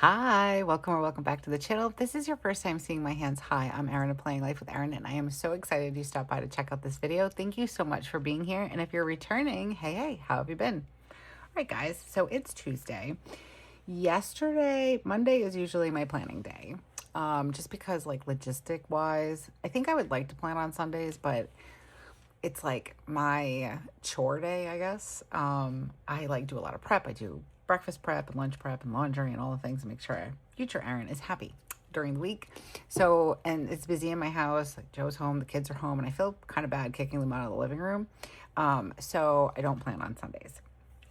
Hi, welcome or welcome back to the channel. If this is your first time seeing my hands, hi, I'm Erin of Playing Life with Erin, and I am so excited you stopped by to check out this video. Thank you so much for being here. And if you're returning, hey, how have you been? All right, guys, so it's Tuesday. Monday is usually my planning day. Just because like logistic wise, I think I would like to plan on Sundays, but it's like my chore day, I guess. I like do a lot of prep. I do breakfast prep and lunch prep and laundry and all the things to make sure future Erin is happy during the week. So, and it's busy in my house. Like Joe's home, the kids are home, and I feel kind of bad kicking them out of the living room. So I don't plan on Sundays.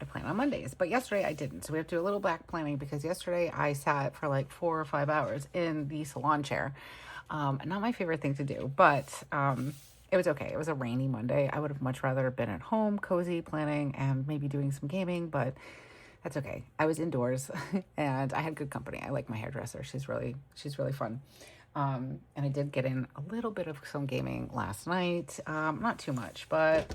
I plan on Mondays, but yesterday I didn't. So we have to do a little back planning because yesterday I sat for like 4 or 5 hours in the salon chair. Not my favorite thing to do, but it was okay. It was a rainy Monday. I would have much rather been at home, cozy, planning, and maybe doing some gaming, but that's okay. I was indoors and I had good company. I like my hairdresser. She's really fun. And I did get in a little bit of some gaming last night. Not too much, but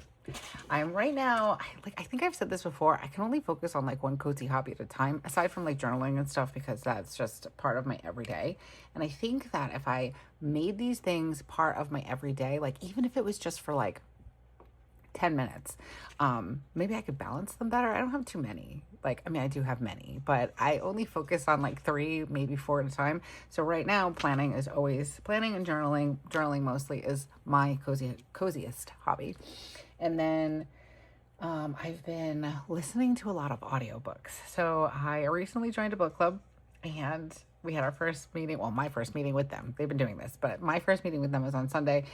I'm right now, I think I've said this before, I can only focus on like one cozy hobby at a time, aside from like journaling and stuff, because that's just part of my everyday. And I think that if I made these things part of my everyday, like even if it was just for like 10 minutes, maybe I could balance them better. I don't have too many. I do have many, but I only focus on like 3, maybe 4 at a time. So right now, planning and journaling. Journaling mostly is my coziest hobby. And then I've been listening to a lot of audiobooks. So I recently joined a book club and we had our first meeting. Well, my first meeting with them. They've been doing this, but my first meeting with them was on Sunday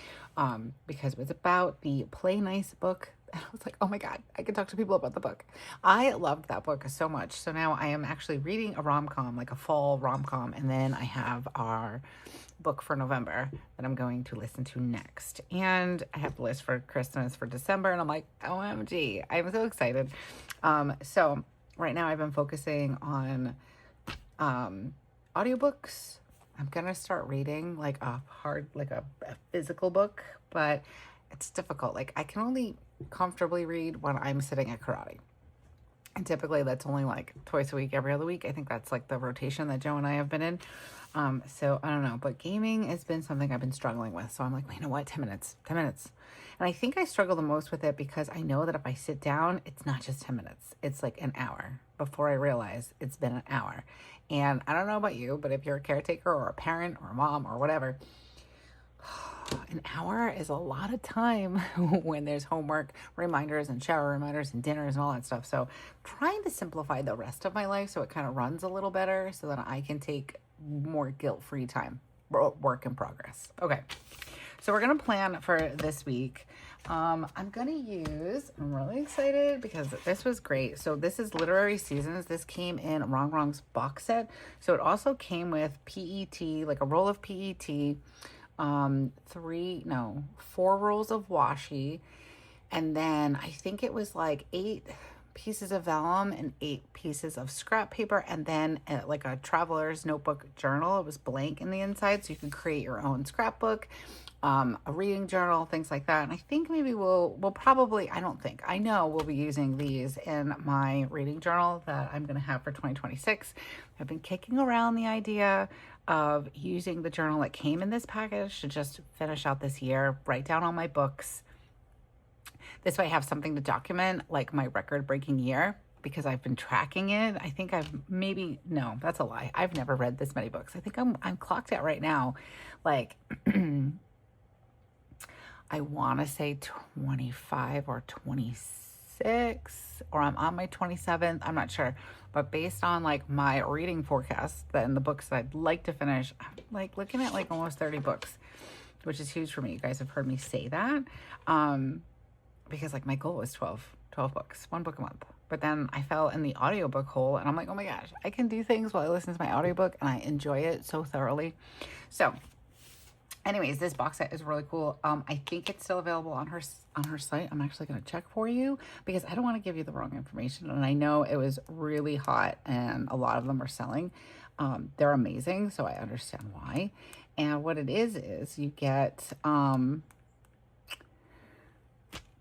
because it was about the Play Nice book. And I was like, oh my God, I can talk to people about the book. I loved that book so much. So now I am actually reading a rom-com, like a fall rom-com. And then I have our book for November that I'm going to listen to next. And I have the list for Christmas for December. And I'm like, OMG, I'm so excited. So right now I've been focusing on audiobooks. I'm gonna start reading like a physical book, but it's difficult. Like I can only comfortably read when I'm sitting at karate. And typically that's only like twice a week, every other week. I think that's like the rotation that Joe and I have been in. So I don't know, but gaming has been something I've been struggling with. So I'm like, well, you know what? 10 minutes. And I think I struggle the most with it because I know that if I sit down, it's not just 10 minutes. It's like an hour before I realize it's been an hour. And I don't know about you, but if you're a caretaker or a parent or a mom or whatever, an hour is a lot of time when there's homework reminders and shower reminders and dinners and all that stuff. So trying to simplify the rest of my life so it kind of runs a little better so that I can take more guilt-free time, work in progress. Okay, so we're gonna plan for this week. I'm really excited because this was great. So this is Literary Seasons. This came in Rongrong's box set. So it also came with PET, like a roll of PET, 4 rolls of washi, and then I think it was like 8 pieces of vellum and 8 pieces of scrap paper, and then like a traveler's notebook journal. It was blank in the inside, so you could create your own scrapbook, a reading journal, things like that. And I think maybe I know we'll be using these in my reading journal that I'm going to have for 2026. I've been kicking around the idea of using the journal that came in this package to just finish out this year, write down all my books. This way I have something to document, like my record-breaking year, because I've been tracking it. I think no, that's a lie. I've never read this many books. I think I'm clocked at right now, like, I want to say 25 or 26, or I'm on my 27th. I'm not sure. But based on like my reading forecast and the books that I'd like to finish, I'm like looking at like almost 30 books, which is huge for me. You guys have heard me say that. Because like my goal was 12 books, 1 book a month. But then I fell in the audiobook hole and I'm like, oh my gosh, I can do things while I listen to my audiobook and I enjoy it so thoroughly. So anyways, this box set is really cool. I think it's still available on her site. I'm actually going to check for you because I don't want to give you the wrong information. And I know it was really hot and a lot of them are selling. They're amazing, so I understand why. And what it is you get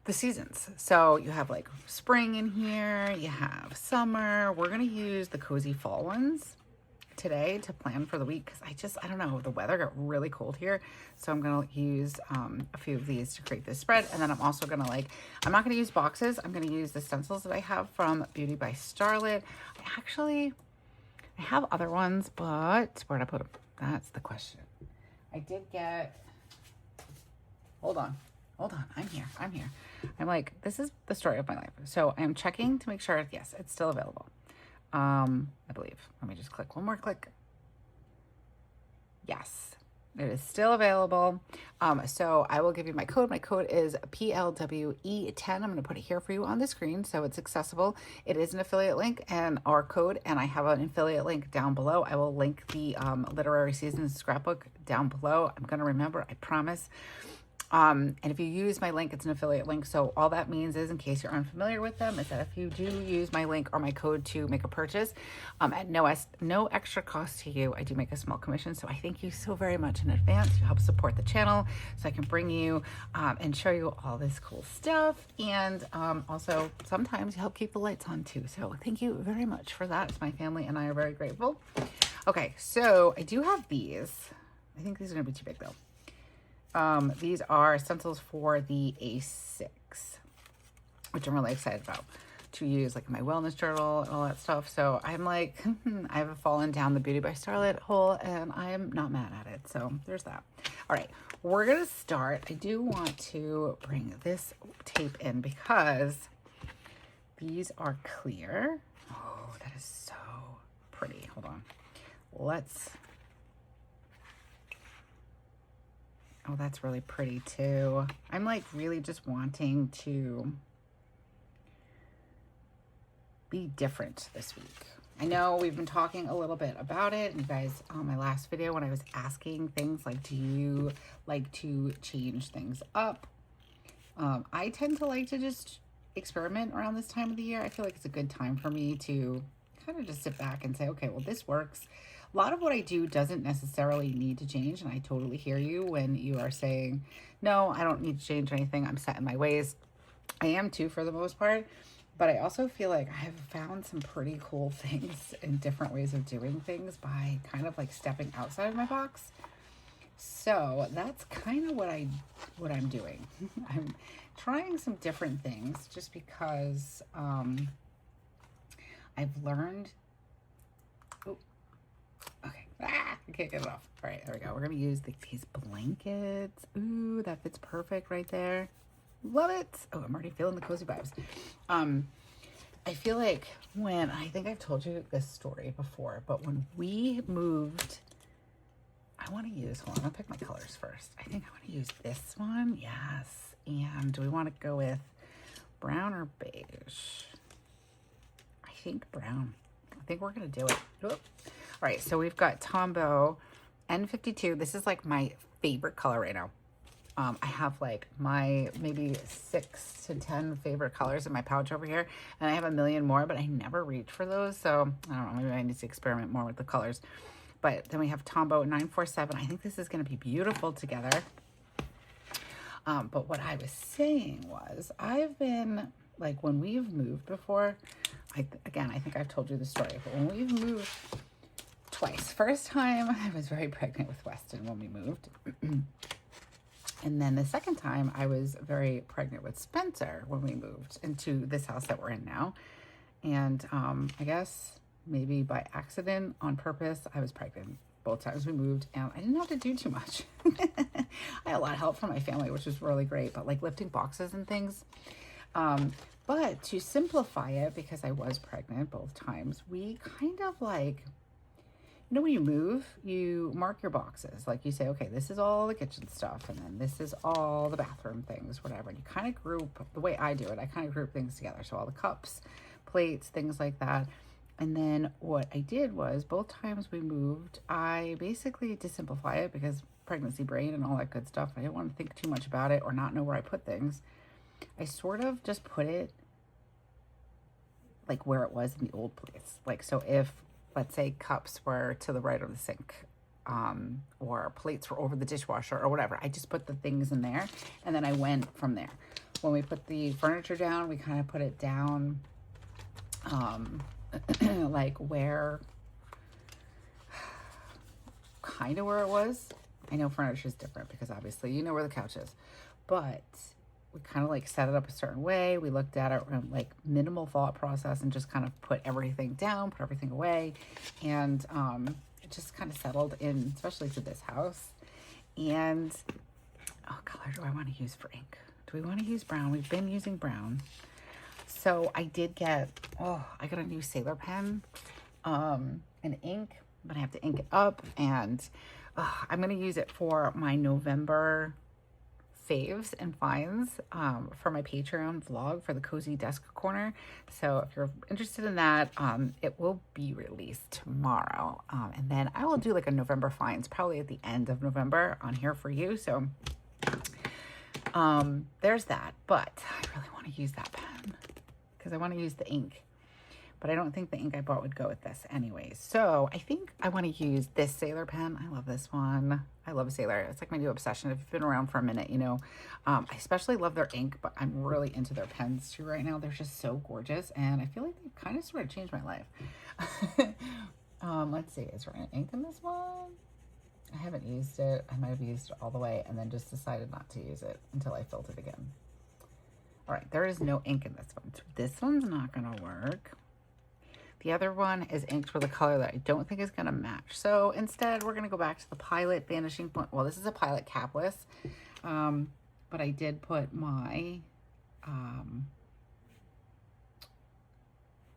the seasons. So you have like spring in here, you have summer. We're going to use the cozy fall ones today to plan for the week because I don't know, the weather got really cold here. So I'm going to use a few of these to create this spread. And then I'm also going to I'm not going to use boxes. I'm going to use the stencils that I have from Beauty by Starlet. I have other ones, but where'd I put them? That's the question. I did get, hold on. I'm here. I'm like, this is the story of my life. So I'm checking to make sure, yes, it's still available. I believe. Let me just click one more click. Yes, it is still available. So I will give you my code. My code is PLWE10. I'm going to put it here for you on the screen so it's accessible. It is an affiliate link and our code, and I have an affiliate link down below. I will link the literary seasons scrapbook down below. I'm going to remember, I promise. And if you use my link, it's an affiliate link. So all that means is, in case you're unfamiliar with them, is that if you do use my link or my code to make a purchase, at no extra cost to you, I do make a small commission. So I thank you so very much in advance. You help support the channel so I can bring you and show you all this cool stuff. And also sometimes you help keep the lights on too. So thank you very much for that. My family and I are very grateful. Okay, so I do have these. I think these are gonna be too big though. These are stencils for the A6, which I'm really excited about to use like my wellness journal and all that stuff. So I'm like, I haven't fallen down the Beauty by Starlet hole and I'm not mad at it. So there's that. All right, we're going to start. I do want to bring this tape in because these are clear. Oh, that is so pretty. Hold on. Oh, that's really pretty too. I'm like really just wanting to be different this week. I know we've been talking a little bit about it. And you guys, on my last video when I was asking things like, do you like to change things up? I tend to like to just experiment around this time of the year. I feel like it's a good time for me to kind of just sit back and say, okay, well, this works. A lot of what I do doesn't necessarily need to change, and I totally hear you when you are saying, no, I don't need to change anything. I'm set in my ways. I am too, for the most part, but I also feel like I have found some pretty cool things and different ways of doing things by kind of like stepping outside of my box. So that's kind of what I'm doing. I'm trying some different things just because I've learned. I can't get it off. All right, there we go. We're going to use these blankets. Ooh, that fits perfect right there. Love it. Oh, I'm already feeling the cozy vibes. I feel like I think I've told you this story before, but when we moved, hold on, I'm going to pick my colors first. I think I want to use this one. Yes. And do we want to go with brown or beige? I think brown. I think we're going to do it. Oop. All right, so we've got Tombow N52. This is like my favorite color right now. I have like my maybe 6 to 10 favorite colors in my pouch over here, and I have a million more, but I never reach for those. So I don't know, maybe I need to experiment more with the colors. But then we have Tombow 947. I think this is going to be beautiful together. But what I was saying was, I've been like, when we've moved before, I think I've told you the story, but when we've moved twice. First time, I was very pregnant with Weston when we moved. And then the second time, I was very pregnant with Spencer when we moved into this house that we're in now. And I guess maybe by accident, on purpose, I was pregnant both times we moved, and I didn't have to do too much. I had a lot of help from my family, which was really great, but like lifting boxes and things. But to simplify it, because I was pregnant both times, we kind of like, you know, when you move, you mark your boxes. Like you say, okay, this is all the kitchen stuff, and then this is all the bathroom things, whatever. And you kind of group, the way I do it, I kind of group things together. So all the cups, plates, things like that. And then what I did was, both times we moved, I basically, to simplify it, because pregnancy brain and all that good stuff, I didn't want to think too much about it or not know where I put things. I sort of just put it like where it was in the old place. Like, so if, let's say, cups were to the right of the sink, or plates were over the dishwasher or whatever, I just put the things in there, and then I went from there. When we put the furniture down, we kind of put it down like where, kind of where it was. I know furniture is different because obviously you know where the couch is, but we kind of like set it up a certain way. We looked at it like minimal thought process and just kind of put everything down, put everything away. And it just kind of settled in, especially to this house. And what color do I want to use for ink? Do we want to use brown? We've been using brown. So I did get, I got a new Sailor pen, and ink, but I have to ink it up, and I'm going to use it for my November faves and finds for my Patreon vlog for the Cozy Desk Corner. So if you're interested in that, it will be released tomorrow. And then I will do like a November finds probably at the end of November on here for you. So there's that. But I really want to use that pen because I want to use the ink. But I don't think the ink I bought would go with this anyways. So I think I want to use this Sailor pen. I love this one. I love Sailor. It's like my new obsession. If you've been around for a minute, you know. I especially love their ink, but I'm really into their pens too right now. They're just so gorgeous. And I feel like they've kind of sort of changed my life. Let's see. Is there any ink in this one? I haven't used it. I might have used it all the way and then just decided not to use it until I filled it again. All right. There is no ink in this one. So this one's not going to work. The other one is inked with a color that I don't think is going to match. So instead, we're going to go back to the Pilot Vanishing Point. Well, this is a Pilot capless, but I did put my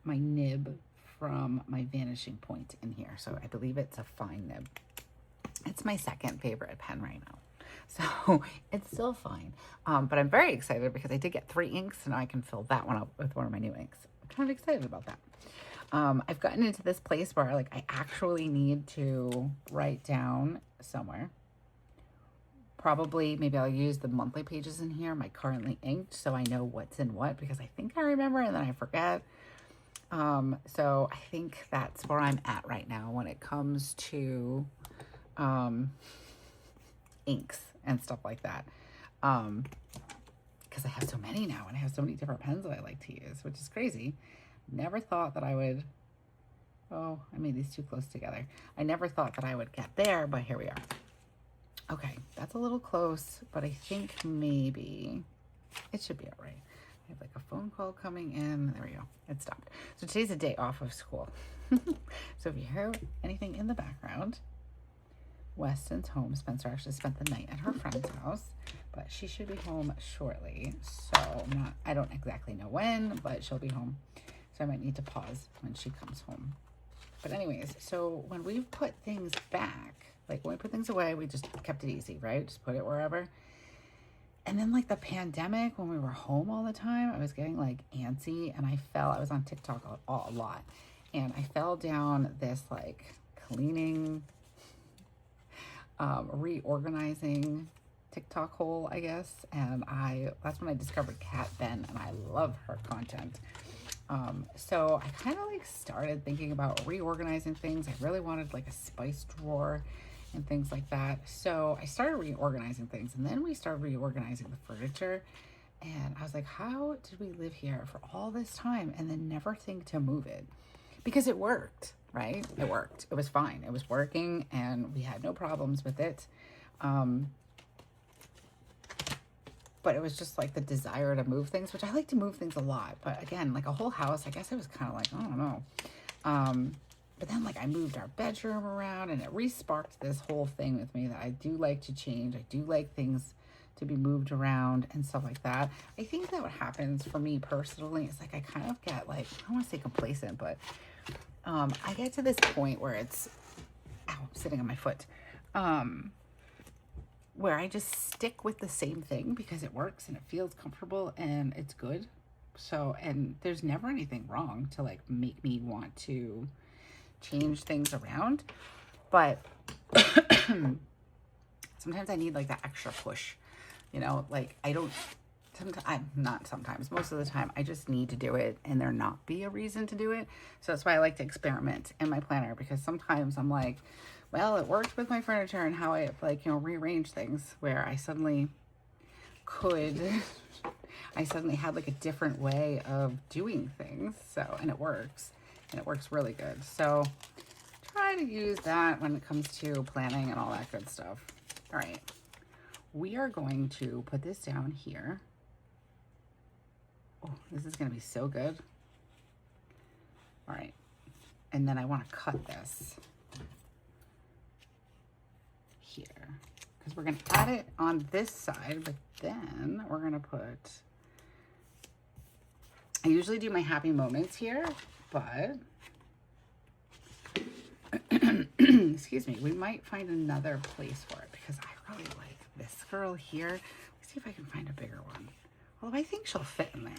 my nib from my Vanishing Point in here. So I believe it's a fine nib. It's my second favorite pen right now. So it's still fine. But I'm very excited because I did get 3 inks, and now I can fill that one up with one of my new inks. I'm kind of excited about that. I've gotten into this place where like I actually need to write down somewhere. Probably maybe I'll use the monthly pages in here, my currently inked, so I know what's in what, because I think I remember and then I forget. So I think that's where I'm at right now when it comes to inks and stuff like that. Because I have so many now and I have so many different pens that I like to use, which is crazy. Never thought that I would, I made these too close together. I never thought that I would get there, but here we are. Okay, that's a little close, but I think maybe it should be all right. I have like a phone call coming in. There we go. It stopped. So today's a day off of school. So if you hear anything in the background, Weston's home. Spencer actually spent the night at her friend's house, but she should be home shortly. So I don't exactly know when, but she'll be home. So I might need to pause when she comes home. But anyways, so when we put things back, like when we put things away, we just kept it easy, right? Just put it wherever. And then like the pandemic, when we were home all the time, I was getting like antsy, and I was on TikTok a lot. And I fell down this like cleaning, reorganizing TikTok hole, I guess. And that's when I discovered Kat Ben, and I love her content. So I kind of like started thinking about reorganizing things. I really wanted like a spice drawer and things like that. So I started reorganizing things, and then we started reorganizing the furniture. And I was like, how did we live here for all this time and then never think to move it? Because it worked, right? It worked. It was fine. It was working, and we had no problems with it. But it was just like the desire to move things, which I like to move things a lot. But again, like a whole house, I guess I was kind of like, I don't know. But then like I moved our bedroom around, and it re-sparked this whole thing with me that I do like to change. I do like things to be moved around and stuff like that. I think that what happens for me personally is like I kind of get like, I don't want to say complacent, but I get to this point where it's, ow, I'm sitting on my foot. Where I just stick with the same thing because it works and it feels comfortable and it's good. So, and there's never anything wrong to like make me want to change things around. But sometimes I need like that extra push, you know, like most of the time I just need to do it and there not be a reason to do it. So that's why I like to experiment in my planner, because sometimes I'm like, well, it worked with my furniture and how I like, rearrange things, where I suddenly had like a different way of doing things. So, and it works really good. So try to use that when it comes to planning and all that good stuff. All right. We are going to put this down here. Oh, this is going to be so good. All right. And then I want to cut this here because we're going to add it on this side, but then we're going to put, I usually do my happy moments here, but excuse me, we might find another place for it because I really like this girl here. Let's see if I can find a bigger one. Although I think she'll fit in there.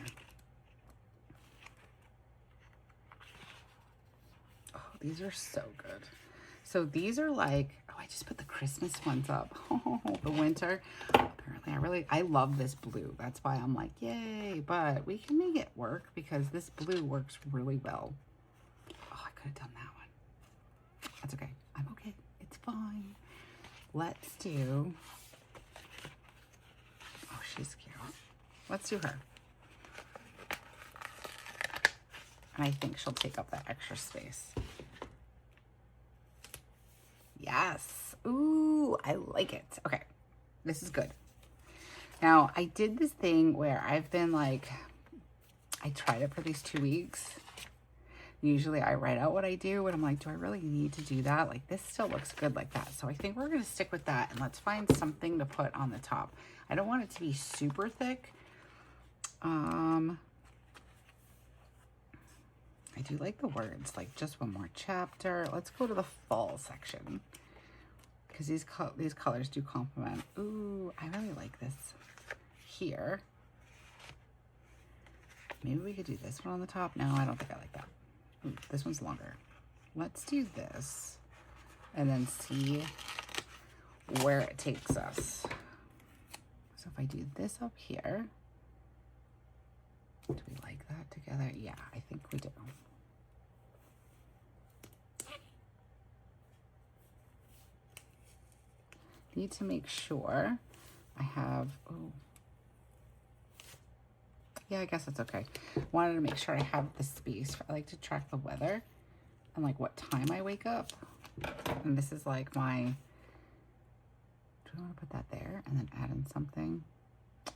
Oh, these are so good. So these are like, oh, I just put the Christmas ones up. Oh, the winter. Apparently, I love this blue. That's why I'm like, yay. But we can make it work because this blue works really well. Oh, I could have done that one. That's okay. I'm okay. It's fine. Let's do, oh, she's cute. Let's do her. And I think she'll take up that extra space. Yes. Ooh, I like it. Okay. This is good. Now, I did this thing where I've been like, I tried it for these 2 weeks. Usually I write out what I do and I'm like, do I really need to do that? Like this still looks good like that. So I think we're going to stick with that and let's find something to put on the top. I don't want it to be super thick. I do like the words, like just one more chapter. Let's go to the fall section because these colors do complement. Ooh, I really like this here. Maybe we could do this one on the top. No, I don't think I like that. Ooh, this one's longer. Let's do this and then see where it takes us. So if I do this up here, do we like that together? Yeah, I think we do. Need to make sure I have, oh, yeah, I guess that's okay. Wanted to make sure I have the space. I like to track the weather and like what time I wake up. And this is like my, do I want to put that there and then add in something?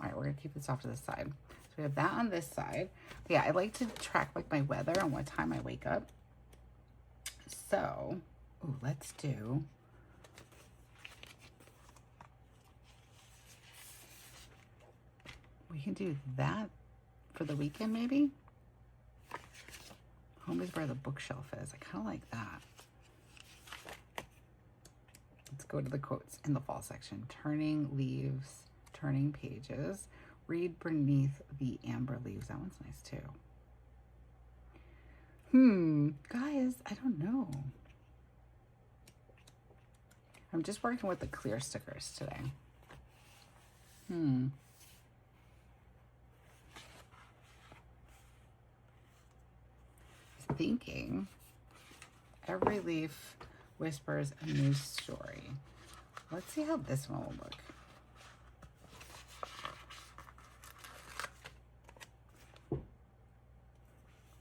All right, we're gonna keep this off to the side. So we have that on this side. But yeah, I like to track like my weather and what time I wake up. So, ooh, let's do, we can do that for the weekend maybe. Home is where the bookshelf is. I kind of like that. Let's go to the quotes in the fall section. Turning leaves, turning pages. Read beneath the amber leaves. That one's nice too. Guys, I don't know. I'm just working with the clear stickers today. Thinking every leaf whispers a new story. Let's see how this one will look.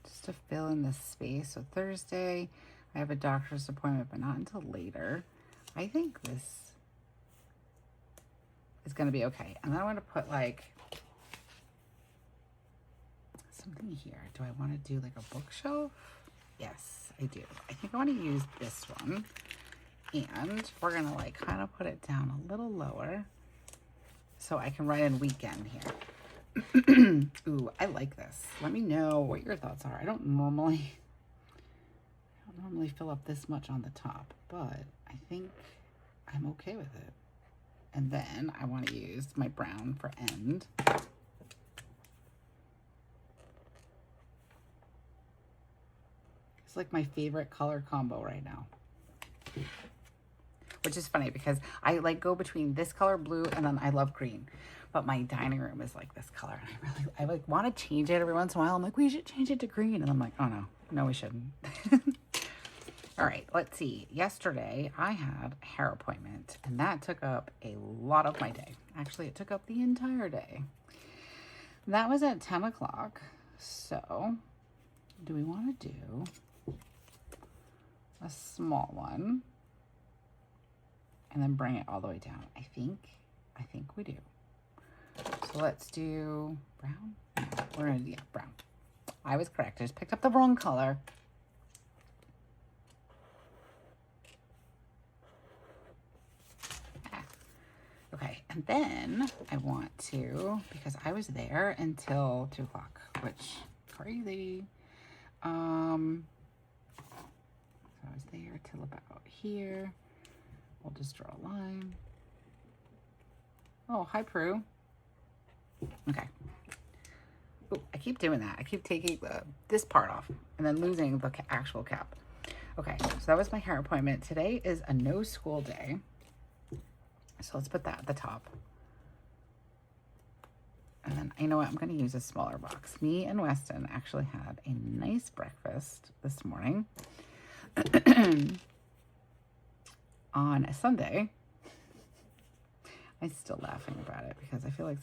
Just to fill in this space. So Thursday, I have a doctor's appointment, but not until later. I think this is going to be okay. And then I want to put like something here. Do I want to do like a bookshelf? Yes, I do. I think I want to use this one. And we're going to like kind of put it down a little lower so I can write in weekend here. Ooh, I like this. Let me know what your thoughts are. I don't normally fill up this much on the top, but I think I'm okay with it. And then I want to use my brown for end. It's like my favorite color combo right now. Which is funny because I like go between this color blue and then I love green. But my dining room is like this color. And I like want to change it every once in a while. I'm like, we should change it to green. And I'm like, oh no, we shouldn't. All right, let's see. Yesterday I had a hair appointment and that took up a lot of my day. Actually, it took up the entire day. That was at 10 o'clock. So do we want to do a small one and then bring it all the way down. I think we do. So let's do brown. No, we're gonna do brown. I was correct. I just picked up the wrong color. Okay, and then I want to, because I was there until 2 o'clock, which crazy. So I was there till about here. We'll just draw a line. Oh, hi, Prue. Okay. Ooh, I keep doing that. I keep taking this part off and then losing the actual cap. Okay, so that was my hair appointment. Today is a no school day. So let's put that at the top. And then, you know what? I'm going to use a smaller box. Me and Weston actually had a nice breakfast this morning on a Sunday. I'm still laughing about it because I feel like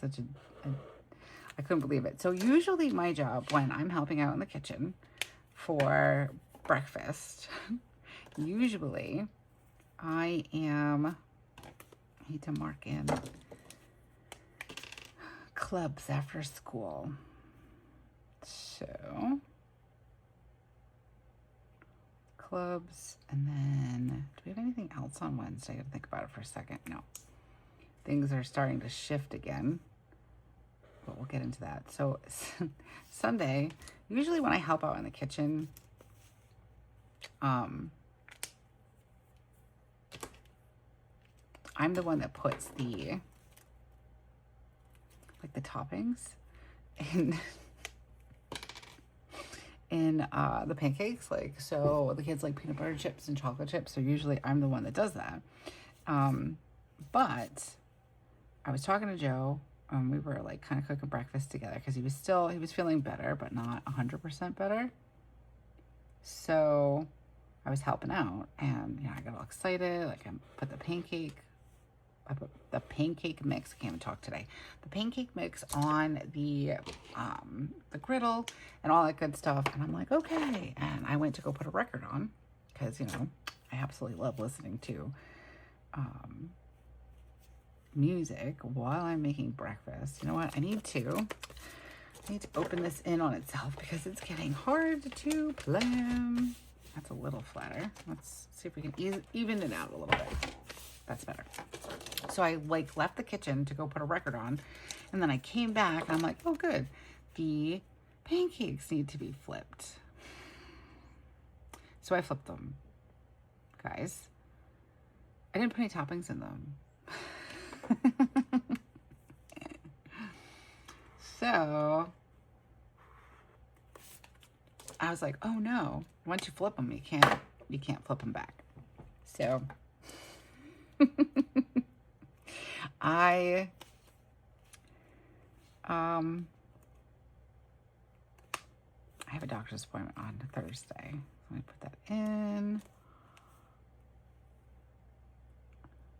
I couldn't believe it. So usually my job when I'm helping out in the kitchen for breakfast, usually I need to mark in clubs after school. So clubs, and then do we have anything else on Wednesday? I gotta think about it for a second. No. Things are starting to shift again, but we'll get into that. So Sunday, usually when I help out in the kitchen, I'm the one that puts the toppings in the pancakes. Like, so the kids like peanut butter chips and chocolate chips. So usually I'm the one that does that. But I was talking to Joe, and we were like kind of cooking breakfast together because he was feeling better, but not 100% better. So I was helping out, and I got all excited. Like, I put the pancake mix. I can't even talk today. The pancake mix on the griddle and all that good stuff. And I'm like, okay. And I went to go put a record on because, I absolutely love listening to music while I'm making breakfast. You know what? I need to open this in on itself because it's getting hard to plan. That's a little flatter. Let's see if we can even it out a little bit. That's better. So I left the kitchen to go put a record on, and then I came back and I'm like, oh good, the pancakes need to be flipped. So I flipped them, guys. I didn't put any toppings in them. So I was like, oh no, once you flip them, you can't flip them back. So I have a doctor's appointment on Thursday. Let me put that in.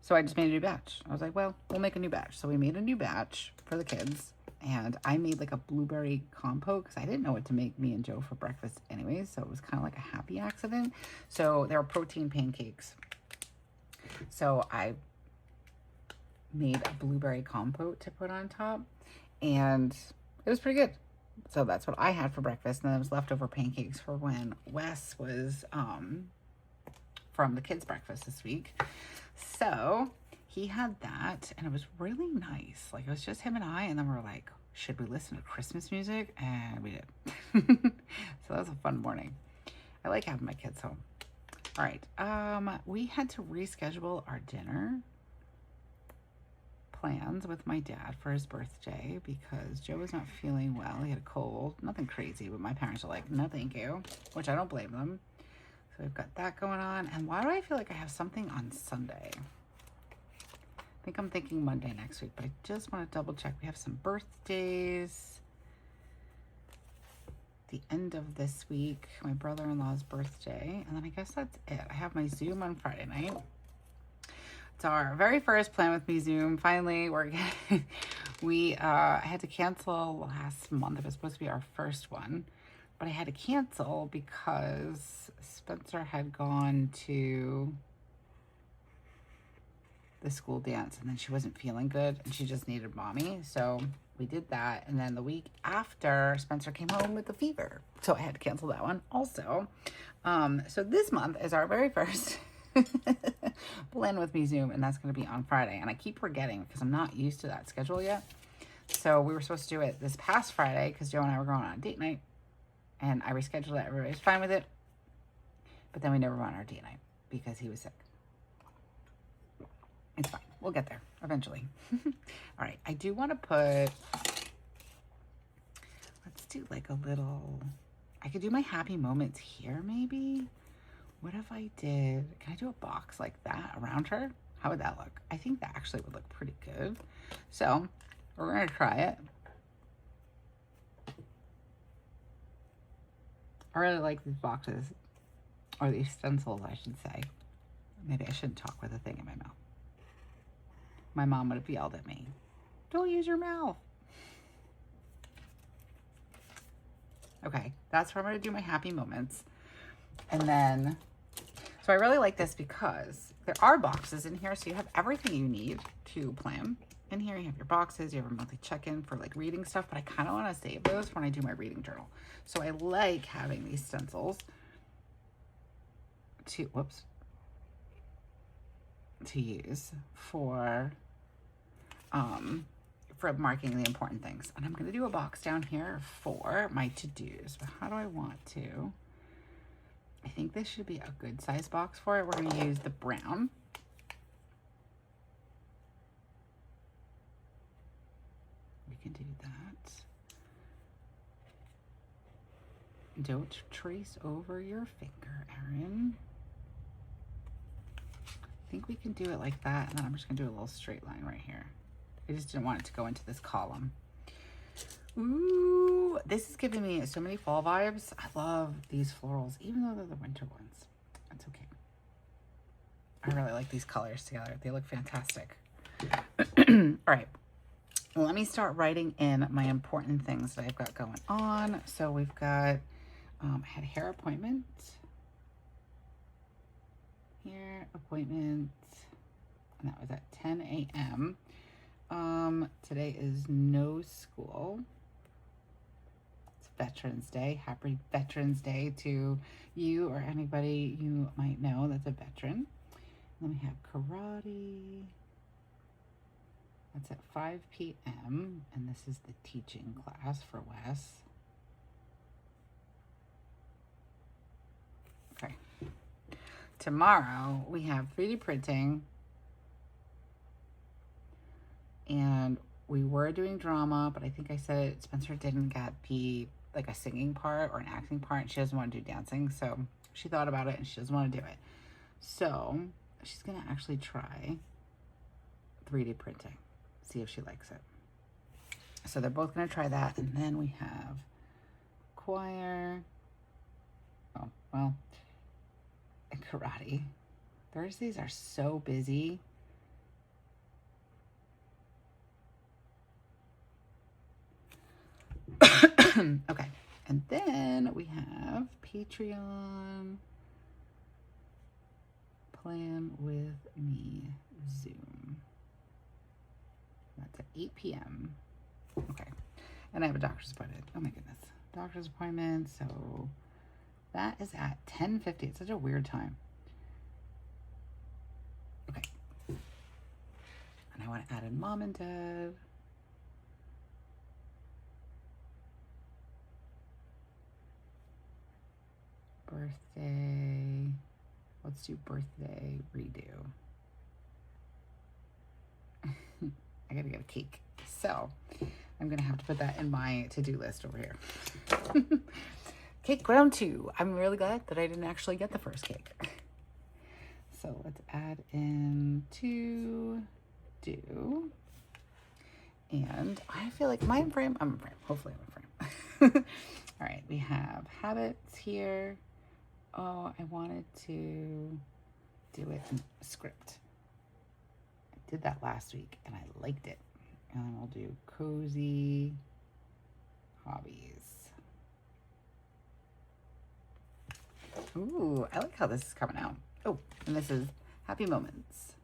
So I just made a new batch. I was like, well, we'll make a new batch. So we made a new batch for the kids, and I made like a blueberry compote because I didn't know what to make me and Joe for breakfast anyways. So it was kind of like a happy accident. So there were protein pancakes. So I made a blueberry compote to put on top, and it was pretty good. So that's what I had for breakfast, and then it was leftover pancakes for when Wes was from the kids' breakfast this week. So he had that, and it was really nice. Like, it was just him and I, and then we were like, should we listen to Christmas music? And we did. So that was a fun morning. I like having my kids home. All right, we had to reschedule our dinner plans with my dad for his birthday because Joe was not feeling well. He had a cold, nothing crazy, but my parents are like, no thank you, which I don't blame them. So we've got that going on. And why do I feel like I have something on Sunday? I think I'm thinking Monday next week, but I just want to double check. We have some birthdays. The end of this week, my brother-in-law's birthday, and then I guess that's it. I have my Zoom on Friday night. It's our very first Plan With Me Zoom. Finally, we had to cancel last month. It was supposed to be our first one. but I had to cancel because Spencer had gone to the school dance and then she wasn't feeling good and she just needed mommy. So we did that. And then the week after, Spencer came home with a fever. So I had to cancel that one also. So this month is our very first Plan With Me Zoom, and that's going to be on Friday. And I keep forgetting because I'm not used to that schedule yet. So we were supposed to do it this past Friday because Joe and I were going on a date night. And I rescheduled it. Everybody's fine with it. But then we never went on our date night because he was sick. It's fine. We'll get there eventually. All right. I do want to put, let's do like a little, I could do my happy moments here maybe. What if I did, can I do a box like that around her? How would that look? I think that actually would look pretty good. So we're going to try it. I really like these boxes, or these stencils, I should say. Maybe I shouldn't talk with a thing in my mouth. My mom would have yelled at me. Don't use your mouth. Okay, that's where I'm going to do my happy moments. And then, so I really like this because there are boxes in here. So you have everything you need to plan. In here, you have your boxes, you have a monthly check-in for like reading stuff, but I kind of want to save those when I do my reading journal. So I like having these stencils to use for marking the important things. And I'm going to do a box down here for my to-dos. But how do I want to? I think this should be a good size box for it. We're going to use the brown. We can do that. Don't trace over your finger, Erin. I think we can do it like that, and then I'm just going to do a little straight line right here. I just didn't want it to go into this column. Ooh, this is giving me so many fall vibes. I love these florals, even though they're the winter ones. That's okay. I really like these colors together. They look fantastic. All right. Well, let me start writing in my important things that I've got going on. So we've got, I had a hair appointment. Hair appointment. And that was at 10 a.m. Today is no school. It's Veterans Day. Happy Veterans Day to you or anybody you might know that's a veteran. Then we have karate. That's at 5 p.m. and this is the teaching class for Wes. Okay. Tomorrow we have 3D printing. And we were doing drama, but I think I said Spencer didn't get the, like a singing part or an acting part. And she doesn't want to do dancing. So she thought about it and she doesn't want to do it. So she's going to actually try 3D printing. See if she likes it. So they're both going to try that. And then we have choir. Oh, well, and karate. Thursdays are so busy. Okay, and then we have Patreon, Plan With Me Zoom. That's at 8 p.m. Okay, and I have a doctor's appointment. Oh my goodness, doctor's appointment. So that is at 10:50. It's such a weird time. Okay, and I want to add in mom and dad. Birthday. Let's do birthday redo. I gotta get a cake. So I'm gonna have to put that in my to-do list over here. Cake round 2. I'm really glad that I didn't actually get the first cake. So let's add in to do. And I feel like I'm in frame. Hopefully I'm in frame. All right, we have habits here. Oh, I wanted to do it in a script. I did that last week and I liked it. And then we'll do cozy hobbies. Ooh, I like how this is coming out. Oh, and this is Happy Moments.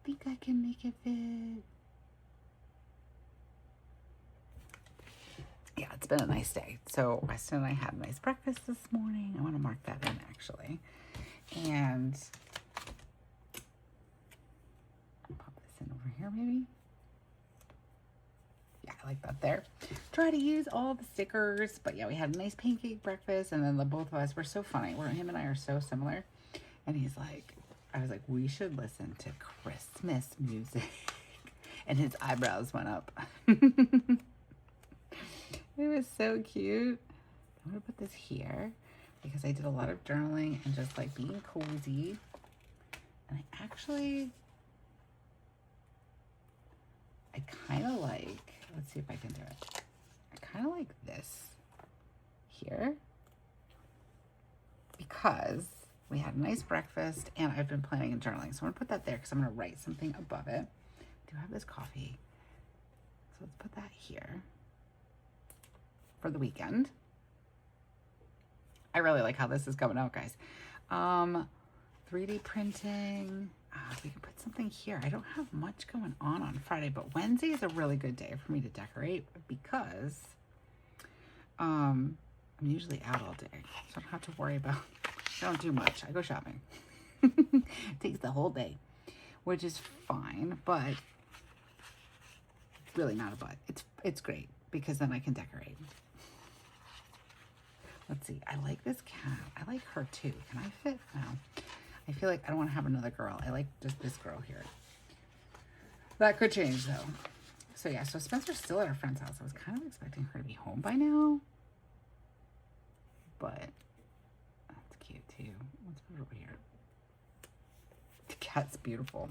Think I can make it fit. Yeah, it's been a nice day. So Weston and I had a nice breakfast this morning. I want to mark that in actually. And I'll pop this in over here maybe. Yeah, I like that there. Try to use all the stickers, but yeah, we had a nice pancake breakfast, and then the both of us were so funny. Him and I are so similar. And he's like, I was like, we should listen to Christmas music. And his eyebrows went up. It was so cute. I'm gonna put this here because I did a lot of journaling and just like being cozy. And I kind of like, let's see if I can do it. I kind of like this here because we had a nice breakfast and I've been planning and journaling. So I'm gonna put that there because I'm gonna write something above it. I do have this coffee. So let's put that here for the weekend. I really like how this is coming out, guys. 3D printing. We can put something here. I don't have much going on Friday, but Wednesday is a really good day for me to decorate because I'm usually out all day. So I don't have to worry about, I don't do much. I go shopping. It takes the whole day, which is fine, but really not a but. It's great because then I can decorate. Let's see. I like this cat. I like her too. Can I fit? No. I feel like I don't want to have another girl. I like just this girl here. That could change though. So yeah, so Spencer's still at our friend's house. I was kind of expecting her to be home by now. But that's cute too. Let's put it over here. The cat's beautiful.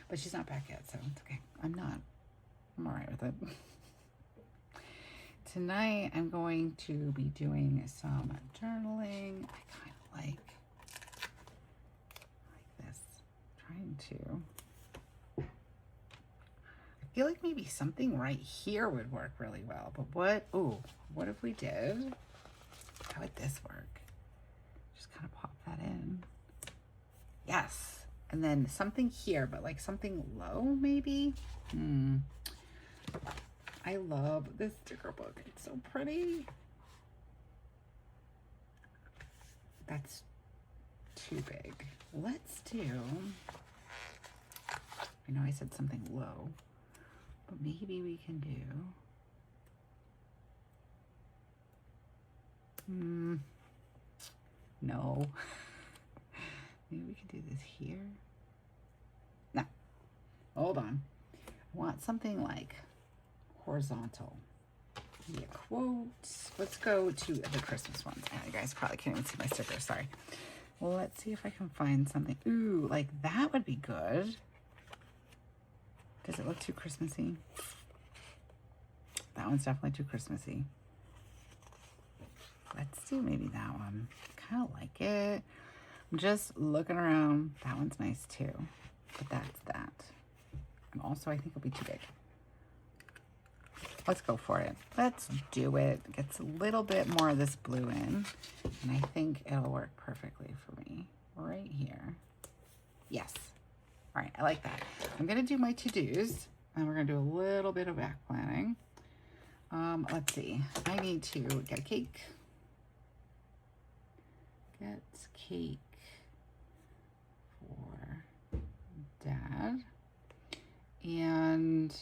But she's not back yet, so it's okay. I'm all right with it. Tonight, I'm going to be doing some journaling. I kind of like this. Trying to. I feel like maybe something right here would work really well. But what if we did? How would this work? Just kind of pop that in. Yes. And then something here, but like something low, maybe? I love this sticker book. It's so pretty. That's too big. Let's do, I know I said something low, but maybe we can do, no. Maybe we can do this here. No, hold on. I want something like horizontal. Maybe a quote. Let's go to the Christmas ones. You guys probably can't even see my stickers, sorry. Well, let's see if I can find something. Ooh, like that would be good. Does it look too Christmassy? That one's definitely too Christmassy. Let's do maybe that one. Kind of like it. I'm just looking around. That one's nice too. But that's that. And also I think it'll be too big. Let's go for it. Let's do it. Gets a little bit more of this blue in. And I think it'll work perfectly for me. Right here. Yes. All right, I like that. I'm gonna do my to-dos. And we're gonna do a little bit of back planning. Let's see. I need to get a cake. Get cake for Dad. And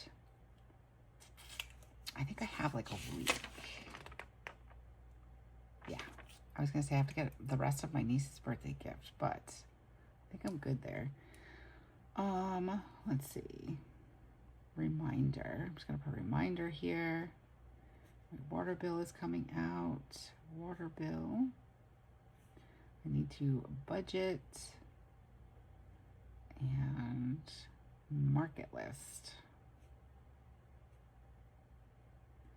I think I have like a week. Yeah, I was gonna say I have to get the rest of my niece's birthday gift, but I think I'm good there. Let's see. Reminder. I'm just gonna put a reminder here. My water bill is coming out. Water bill. I need to budget and market list.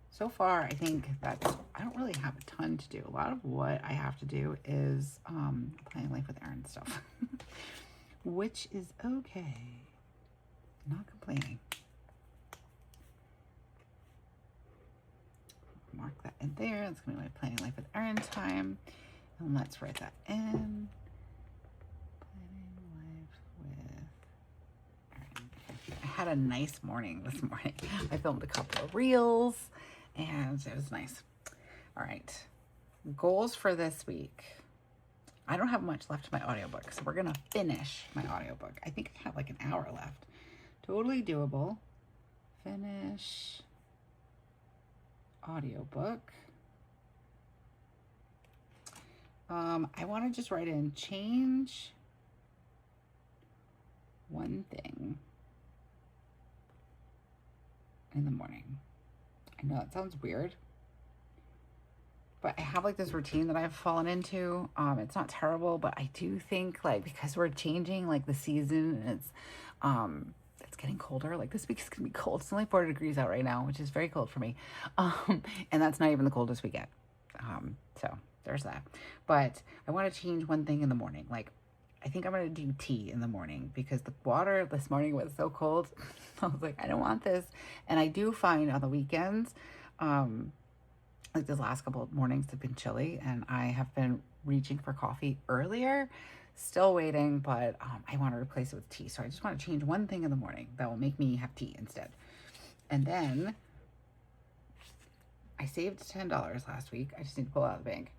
So far, I think that's, I don't really have a ton to do. A lot of what I have to do is Planning Life with Erin stuff, which is okay. Not complaining. mark that in there. That's going to be my Planning Life with Erin time. And let's write that in. Planning Life with Erin. I had a nice morning this morning. I filmed a couple of reels and it was nice. All right. Goals for this week. I don't have much left in my audiobook, so we're going to finish my audiobook. I think I have like an hour left. Totally doable. Finish audiobook. I want to just write in change one thing in the morning. I know that sounds weird, but I have like this routine that I've fallen into. It's not terrible, but I do think like because we're changing like the season and it's getting colder. Like this week's gonna be cold. It's only 40 degrees out right now, which is very cold for me. And that's not even the coldest we get. So there's that. But I want to change one thing in the morning. Like I think I'm going to do tea in the morning because the water this morning was so cold. I was like, I don't want this. And I do find on the weekends, like this last couple of mornings have been chilly and I have been reaching for coffee earlier, still waiting, but I want to replace it with tea. So I just want to change one thing in the morning that will make me have tea instead. And then I saved $10 last week. I just need to pull it out of the bank.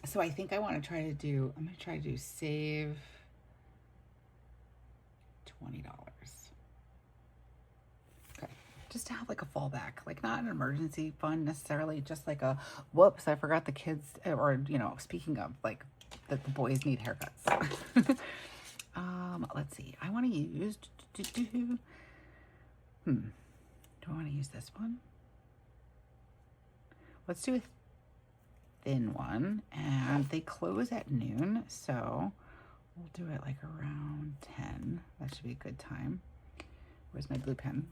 So I think I want to I'm going to try to do save $20. Okay. Just to have like a fallback, like not an emergency fund necessarily, just like a, whoops, I forgot the kids, or, you know, speaking of like that the boys need haircuts. Let's see. I want to use, do I want to use this one? Let's do a thin one, and they close at noon, so we'll do it like around 10. That should be a good time. Where's my blue pen?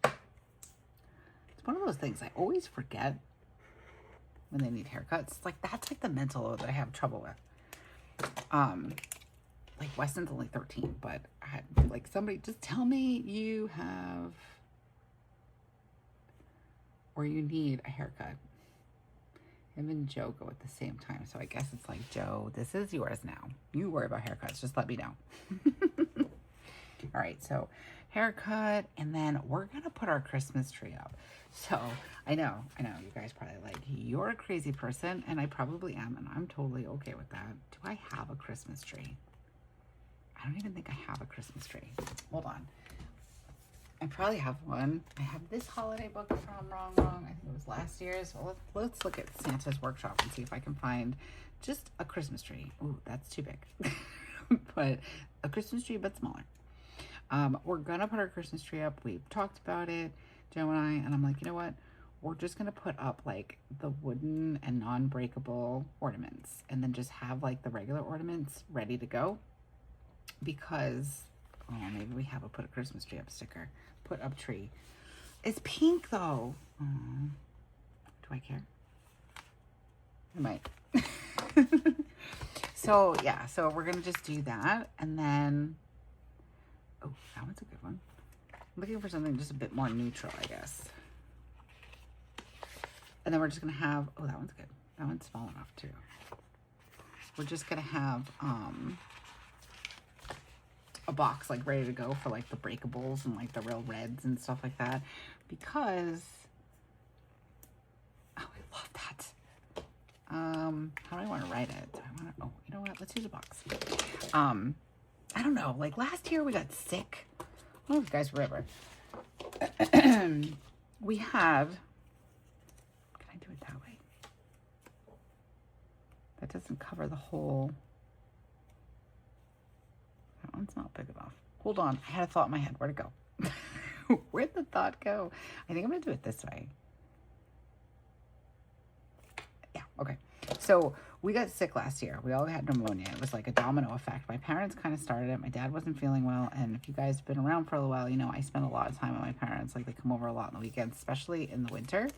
It's one of those things I always forget when they need haircuts. Like that's like the mental load that I have trouble with. Like Weston's only 13, but I had like somebody just tell me you have or you need a haircut. Him and Joe go at the same time. So I guess it's like, Joe, this is yours now. You worry about haircuts. Just let me know. All right. So haircut. And then we're going to put our Christmas tree up. So I know you guys probably like, you're a crazy person. And I probably am. And I'm totally okay with that. Do I have a Christmas tree? I don't even think I have a Christmas tree. Hold on. I probably have one. I have this holiday book from Rongrong. I think it was last year's. So let's look at Santa's Workshop and see if I can find just a Christmas tree. Ooh, that's too big. But a Christmas tree, but smaller. We're gonna put our Christmas tree up. We've talked about it, Joe and I, and I'm like, you know what? We're just gonna put up like the wooden and non-breakable ornaments, and then just have like the regular ornaments ready to go. Because maybe we have a put a Christmas tree up sticker. Put up tree. It's pink though. Do I care? I might. So yeah, so we're gonna just do that, and then oh, that one's a good one. I'm looking for something just a bit more neutral, I guess. And then we're just gonna have, oh, that one's good. That one's small enough too. We're just gonna have a box like ready to go for like the breakables and like the real reds and stuff like that, because oh, I love that. How do I want to write it? Oh, you know what, let's use a box. I don't know, like last year we got sick. I don't know if you guys remember. We had, can I do it that way? That doesn't cover the whole. That one's not big enough. Hold on. I had a thought in my head. Where'd it go? Where'd the thought go? I think I'm going to do it this way. Yeah, okay. So we got sick last year. We all had pneumonia. It was like a domino effect. My parents kind of started it. My dad wasn't feeling well. And if you guys have been around for a while, you know, I spend a lot of time with my parents. Like they come over a lot on the weekends, especially in the winter.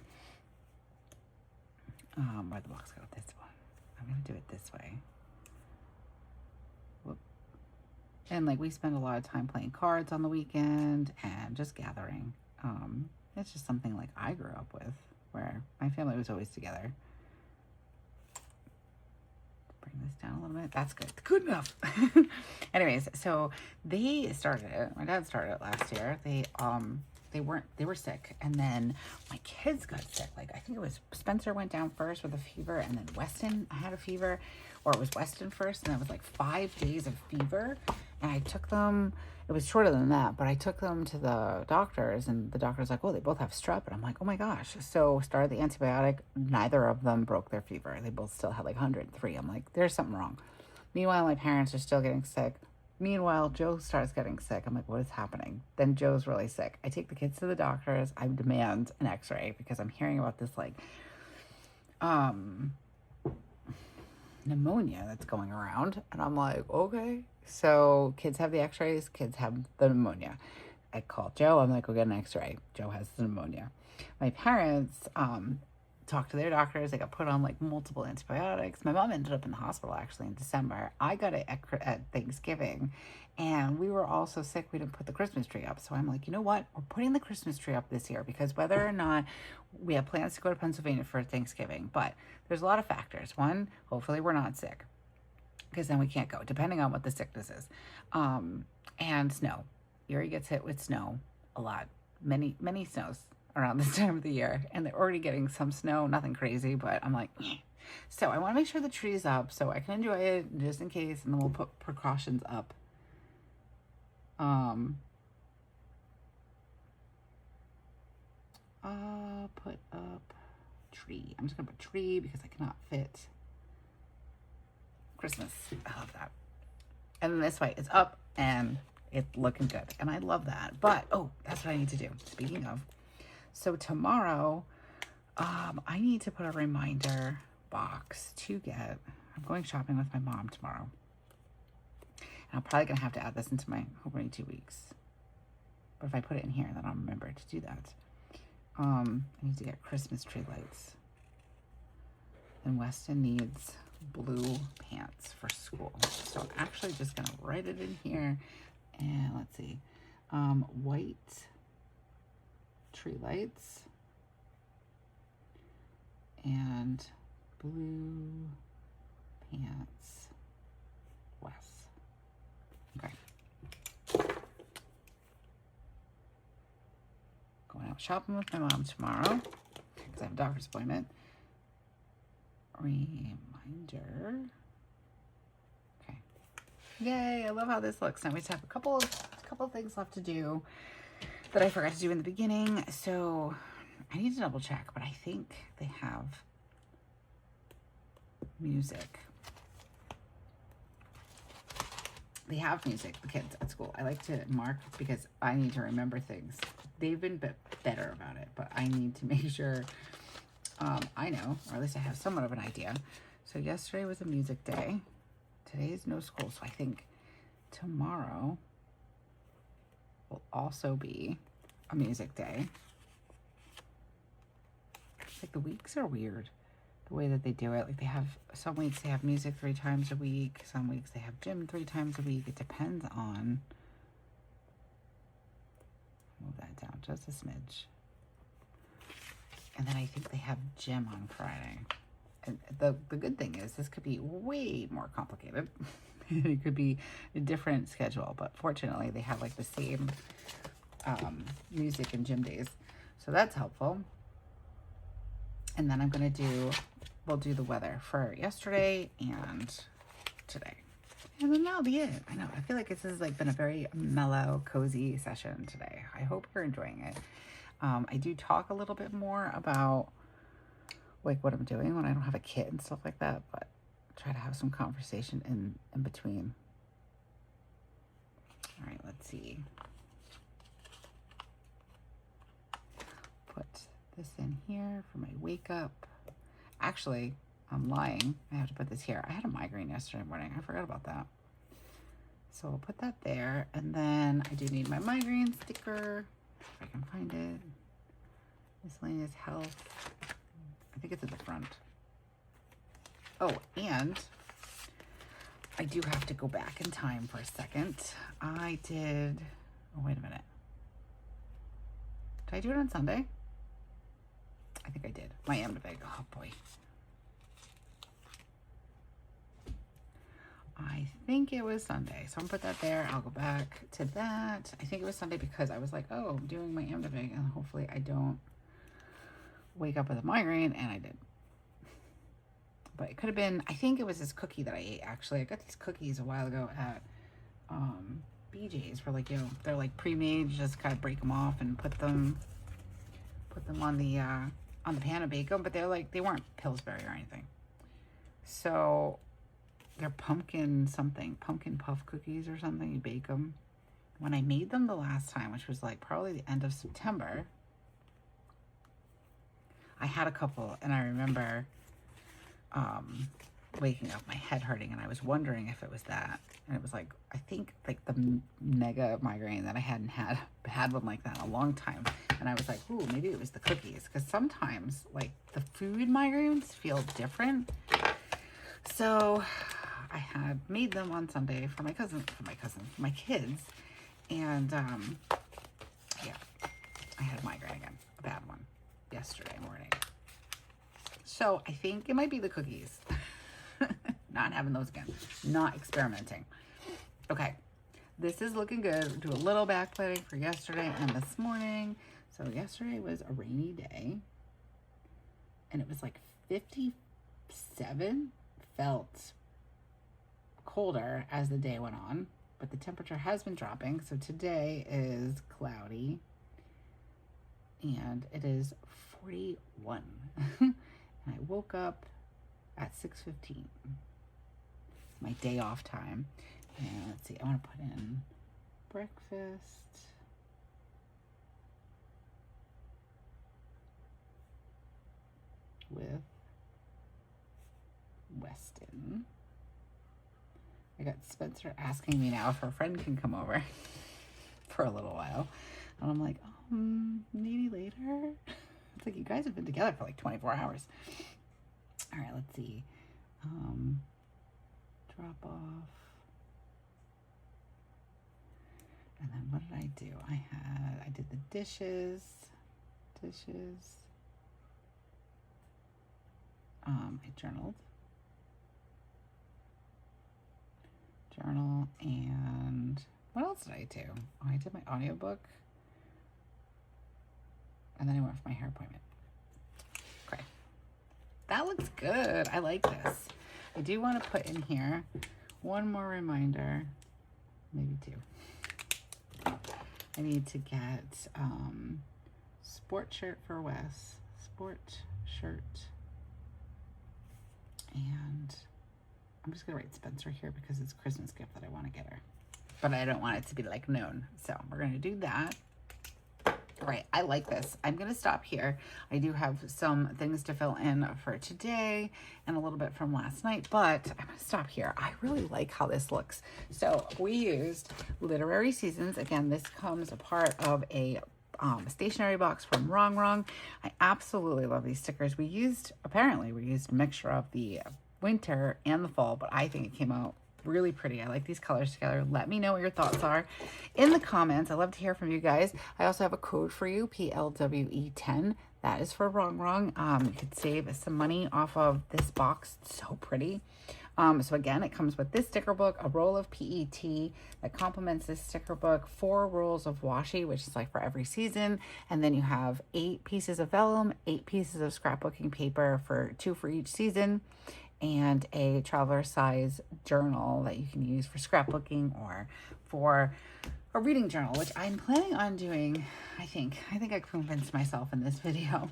Where'd the box go? This one. I'm going to do it this way. And like we spend a lot of time playing cards on the weekend and just gathering. It's just something like I grew up with, where my family was always together. Bring this down a little bit. That's good. Good enough. Anyways, so they started it. My dad started it last year. They were sick, and then my kids got sick. Like, I think it was Spencer went down first with a fever, and then Weston had a fever, or it was Weston first, and it was like 5 days of fever. And I took them, it was shorter than that, but I took them to the doctors, and the doctor's like, oh, they both have strep. And I'm like, oh my gosh. So started the antibiotic. Neither of them broke their fever. They both still had like 103. I'm like, there's something wrong. Meanwhile, my parents are still getting sick. Meanwhile, Joe starts getting sick. I'm like, what is happening? Then Joe's really sick. I take the kids to the doctors. I demand an x-ray because I'm hearing about this like pneumonia that's going around. And I'm like, okay. So kids have the x-rays, kids have the pneumonia. I call Joe. I'm like, go get an x-ray. Joe has the pneumonia. My parents talked to their doctors. They got put on like multiple antibiotics. My mom ended up in the hospital actually in December. I got it at Thanksgiving, and we were all so sick we didn't put the Christmas tree up. So I'm like, you know what? We're putting the Christmas tree up this year because whether or not we have plans to go to Pennsylvania for Thanksgiving, but there's a lot of factors. One, hopefully we're not sick, because then we can't go, depending on what the sickness is. And snow. Erie gets hit with snow a lot. Many snows around this time of the year, and they're already getting some snow, nothing crazy, but I'm like, eh. So I want to make sure the tree's up so I can enjoy it just in case, and then we'll put precautions up. Put up tree. I'm just gonna put tree because I cannot fit Christmas. I love that. And then this way it's up and it's looking good, and I love that. But oh, that's what I need to do. Speaking of, so tomorrow, I need to put a reminder box to get, I'm going shopping with my mom tomorrow. And I'm probably going to have to add this into my Hobonichi 2 weeks. But if I put it in here, then I'll remember to do that. I need to get Christmas tree lights. And Weston needs blue pants for school. So I'm actually just going to write it in here. And let's see. White tree lights and blue pants, Wes. Okay. Going out shopping with my mom tomorrow because I have a doctor's appointment. Reminder. Okay. Yay! I love how this looks. Now we just have a couple of things left to do that I forgot to do in the beginning, so I need to double check, but I think they have music. They have music, the kids at school. I like to mark because I need to remember things. They've been better about it, but I need to make sure I know, or at least I have somewhat of an idea. So yesterday was a music day. Today is no school, so I think tomorrow will also be a music day. Like the weeks are weird, the way that they do it. Like they have, some weeks they have music 3 times a week. Some weeks they have gym 3 times a week. It depends on, move that down just a smidge. And then I think they have gym on Friday. And the good thing is this could be way more complicated. It could be a different schedule, but fortunately they have like the same music and gym days. So that's helpful. And then we'll do the weather for yesterday and today. And then that'll be it. I know, I feel like this has like been a very mellow, cozy session today. I hope you're enjoying it. I do talk a little bit more about like what I'm doing when I don't have a kid and stuff like that, but try to have some conversation in between. All right, let's see. Put this in here for my wake up. Actually, I'm lying. I have to put this here. I had a migraine yesterday morning. I forgot about that. So I'll put that there. And then I do need my migraine sticker, if I can find it. Miscellaneous health. I think it's at the front. Oh, and I do have to go back in time for a second. I did, oh, wait a minute. Did I do it on Sunday? I think I did. My am big. Oh boy. I think it was Sunday. So I'm gonna put that there. I'll go back to that. I think it was Sunday because I was like, oh, I'm doing my am big, and hopefully I don't wake up with a migraine, and I did. But it could have been, I think it was this cookie that I ate, actually. I got these cookies a while ago at BJ's for like, you know, they're like pre-made. You just kind of break them off and put them on the pan and bake them. But they're like, they weren't Pillsbury or anything. So they're pumpkin puff cookies or something. You bake them. When I made them the last time, which was like probably the end of September, I had a couple, and I remember waking up, my head hurting, and I was wondering if it was that. And it was like, I think like the mega migraine that I hadn't had one like that in a long time. And I was like, ooh, maybe it was the cookies, because sometimes like the food migraines feel different. So I had made them on Sunday for my kids, and yeah, I had a migraine again, a bad one, yesterday morning. So I think it might be the cookies. Not having those again. Not experimenting. Okay. This is looking good. Do a little back planning for yesterday and this morning. So yesterday was a rainy day. And it was like 57. Felt colder as the day went on. But the temperature has been dropping. So today is cloudy. And it is 41. And I woke up at 6:15. It's my day off time. And let's see, I want to put in breakfast. With Weston. I got Spencer asking me now if her friend can come over for a little while. And I'm like, maybe later. It's like, you guys have been together for like 24 hours. All right, let's see. Drop off. And then what did I do? I did the dishes. I journaled. And what else did I do? Oh, I did my audiobook. And then I went for my hair appointment. Okay. That looks good. I like this. I do want to put in here one more reminder, maybe two. I need to get sport shirt for Wes. Sport shirt. And I'm just going to write Spencer here because it's a Christmas gift that I want to get her. But I don't want it to be like known. So we're going to do that. All right, I like this. I'm going to stop here. I do have some things to fill in for today and a little bit from last night, but I'm going to stop here. I really like how this looks. So we used Literary Seasons. Again, this comes a part of a stationery box from Rongrong. I absolutely love these stickers. Apparently we used a mixture of the winter and the fall, but I think it came out really pretty. I like these colors together. Let me know what your thoughts are in the comments. I love to hear from you guys. I also have a code for you, PLWE10. That is for Rongrong. You could save some money off of this box. It's so pretty. So again, it comes with this sticker book, a roll of PET that complements this sticker book, 4 rolls of washi, which is like for every season. And then you have 8 pieces of vellum, 8 pieces of scrapbooking paper for 2 for each season, and a traveler size journal that you can use for scrapbooking or for a reading journal, which I'm planning on doing. I think I convinced myself in this video.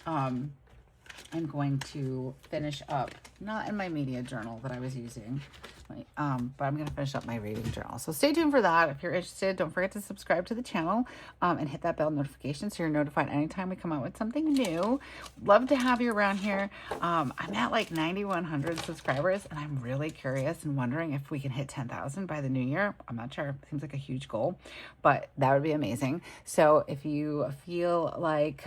I'm going to finish up, not in my media journal that I was using, but I'm going to finish up my reading journal. So stay tuned for that. If you're interested, don't forget to subscribe to the channel and hit that bell notification so you're notified anytime we come out with something new. Love to have you around here. I'm at like 9,100 subscribers, and I'm really curious and wondering if we can hit 10,000 by the new year. I'm not sure. It seems like a huge goal, but that would be amazing. So if you feel like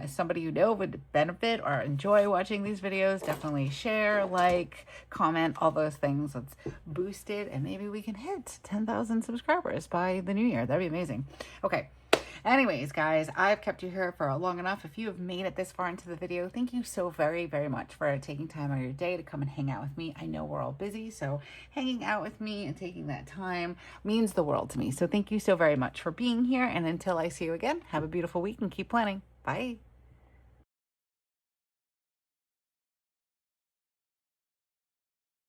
somebody you know would benefit or enjoy watching these videos, definitely share, like, comment, all those things. Let's boost it, and maybe we can hit 10,000 subscribers by the new year. That'd be amazing. Okay. Anyways, guys, I've kept you here for long enough. If you have made it this far into the video, thank you so very, very much for taking time out of your day to come and hang out with me. I know we're all busy, so hanging out with me and taking that time means the world to me. So thank you so very much for being here. And until I see you again, have a beautiful week and keep planning. Bye.